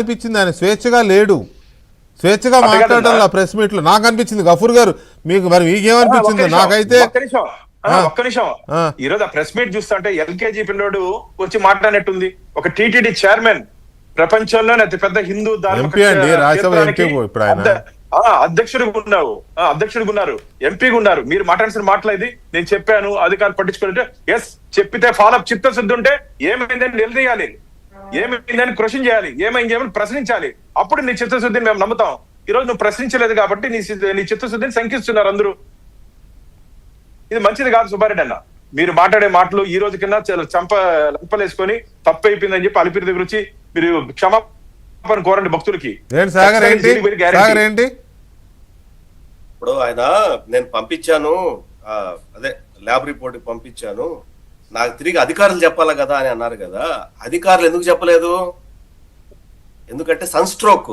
అనిపించింది ఆయన స్వేచ్ఛగా లేడు, స్వేచ్ఛగా మాట్లాడాలి ఆ ప్రెస్ మీట్ లో నాకు అనిపించింది. గఫూర్ గారు మీకు మరి మీకేమనిపించింది? నాకైతే ఒక్క నిమిషం ఈ రోజు ఆ ప్రెస్ మీట్ చూస్తుంటే ఎల్కేజీ పిల్లోడు వచ్చి మాట్లాడినట్టుంది. ఒక టీటీడీ చైర్మన్, ప్రపంచంలోనే అతి పెద్ద హిందూ అధ్యక్షుడిగా ఉన్నారు, ఎంపీగా ఉన్నారు. మీరు మాట్లాడాల్సిన మాట్లాడేది నేను చెప్పాను అధికారులు పట్టించుకుంటే ఎస్ చెప్పితే ఫాలోఅప్ చిత్తశుద్ధి ఉంటే ఏమైందని నిలదీయాలి, ఏమైందని క్వశ్చన్ చేయాలి, ఏమైంది ప్రశ్నించాలి. అప్పుడు నీ చిత్తశుద్ధిని మేము నమ్ముతాం. ఈ రోజు నువ్వు ప్రశ్నించలేదు కాబట్టి నీ చిత్తశుద్ధిని శంకిస్తున్నారు అందరూ. ఇది మంచిది కాదు సుబ్బారెడ్డి అన్న. మీరు మాట్లాడే మాటలు ఈ రోజు కింద లంపలేసుకొని తప్పు అయిపోయిందని చెప్పి అలిపిరి దగ్గర వచ్చి మీరు క్షమాపణ కోరండి భక్తులకి. ఇప్పుడు ఆయన నేను పంపించాను, అదే ల్యాబ్ రిపోర్ట్ పంపించాను, నాకు తిరిగి అధికారులు చెప్పాలి కదా అని అన్నారు కదా. అధికారులు ఎందుకు చెప్పలేదు? ఎందుకంటే సన్ స్ట్రోక్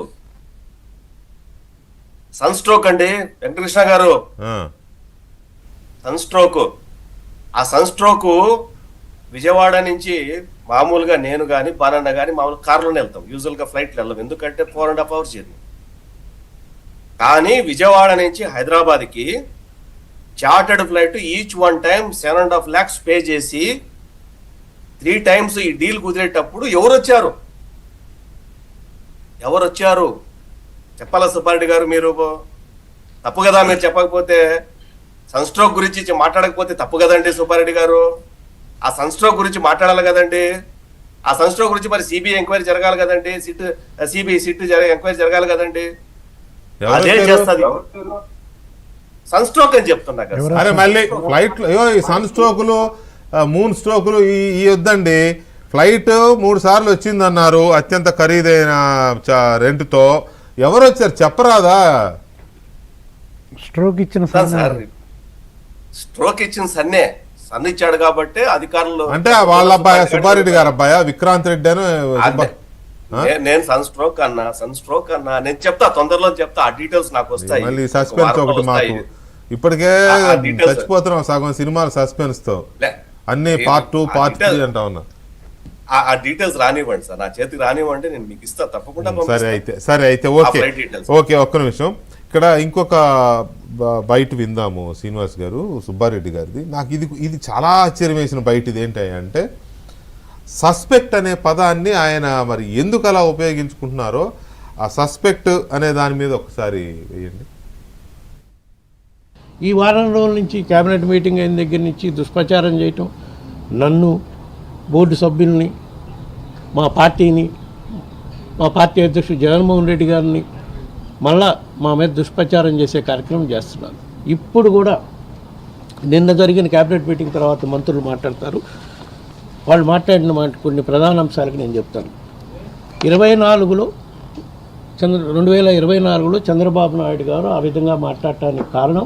అండి వెంకటకృష్ణ గారు, సన్ స్ట్రోక్. ఆ సన్ స్ట్రోక్ విజయవాడ నుంచి మామూలుగా నేను కానీ బానన్న కానీ మామూలుగా కార్లోనే వెళ్తాం, యూజువల్గా ఫ్లైట్లో వెళ్ళాం, ఎందుకంటే 4.5 hours జర్నీ. కానీ విజయవాడ నుంచి హైదరాబాద్కి chartered flight each 1 time 7.5 lakhs pay చేసి 3 times ఈ డీల్ కుదిరేటప్పుడు ఎవరు వచ్చారు చెప్పాలా సుబ్బారెడ్డి గారు? మీరు తప్పు కదా, మీరు చెప్పకపోతే సన్ స్ట్రోక్ గురించి మాట్లాడకపోతే తప్పు కదండి సుబ్బారెడ్డి గారు. ఆ సన్ స్ట్రోక్ గురించి మాట్లాడాలి కదండి. ఆ సన్ స్ట్రోక్ గురించి మరి సిబిఐ ఎంక్వైరీ జరగాలి కదండి, సిబిఐ ఎంక్వైరీ జరగాలి కదండి. అదే చేస్తుంది సన్ స్ట్రోక్ అని చెప్తున్నా కదా. అరే మళ్ళీ ఫ్లైట్ సన్ స్ట్రోకులు మూన్ స్ట్రోకులు ఈ వద్దండి. ఫ్లైట్ 3 సార్లు వచ్చిందన్నారు అత్యంత ఖరీదైన రెంట్తో. ఎవరు వచ్చారు చెప్పరాదా? స్ట్రోక్ ఇచ్చిన సన్ ఇచ్చాడు కాబట్టి అధికారులు అంటే వాళ్ళ అబ్బాయి సుబ్బారెడ్డి గారు అబ్బాయా విక్రాంత్ రెడ్డి అని. నేను సన్ స్ట్రోక్ అన్నా నేను చెప్తా, తొందరలో చెప్తా. ఆ డీటెయిల్స్ నాకు వస్తాయి. మళ్ళీ సస్పెన్స్ ఒకటి మాకు ఇప్పటికే చచ్చిపోతున్నాం సగం సినిమాలు సస్పెన్స్ తో. అన్ని పార్ట్ 2 పార్ట్ 3 అంటా ఉన్నా. ఆ డీటెయిల్స్ రానివ్వండి సార్, నా చేతికి రానివ్వండి, నేను మీకు ఇస్తా తప్పకుండా. సరే అయితే ఓకే ఒక్క నిమిషం. ఇక్కడ ఇంకొక బయట విందాము శ్రీనివాస్ గారు, సుబ్బారెడ్డి గారిది. నాకు ఇది చాలా ఆశ్చర్యం వేసిన బయట ఇది ఏంటంటే సస్పెక్ట్ అనే పదాన్ని ఆయన మరి ఎందుకు అలా ఉపయోగించుకుంటున్నారో ఆ సస్పెక్ట్ అనే దాని మీద ఒకసారి వేయండి. ఈ వారం రోజుల నుంచి కేబినెట్ మీటింగ్ అయిన దగ్గర నుంచి దుష్ప్రచారం చేయటం, నన్ను, బోర్డు సభ్యుల్ని, మా పార్టీని, మా పార్టీ అధ్యక్షుడు జగన్మోహన్ రెడ్డి గారిని మళ్ళా మా మీద దుష్ప్రచారం చేసే కార్యక్రమం చేస్తున్నారు. ఇప్పుడు కూడా నిన్న జరిగిన కేబినెట్ మీటింగ్ తర్వాత మంత్రులు మాట్లాడతారు. వాళ్ళు మాట్లాడిన కొన్ని ప్రధాన అంశాలకు నేను చెప్తాను. 2024లో చంద్రబాబు నాయుడు గారు ఆ విధంగా మాట్లాడటానికి కారణం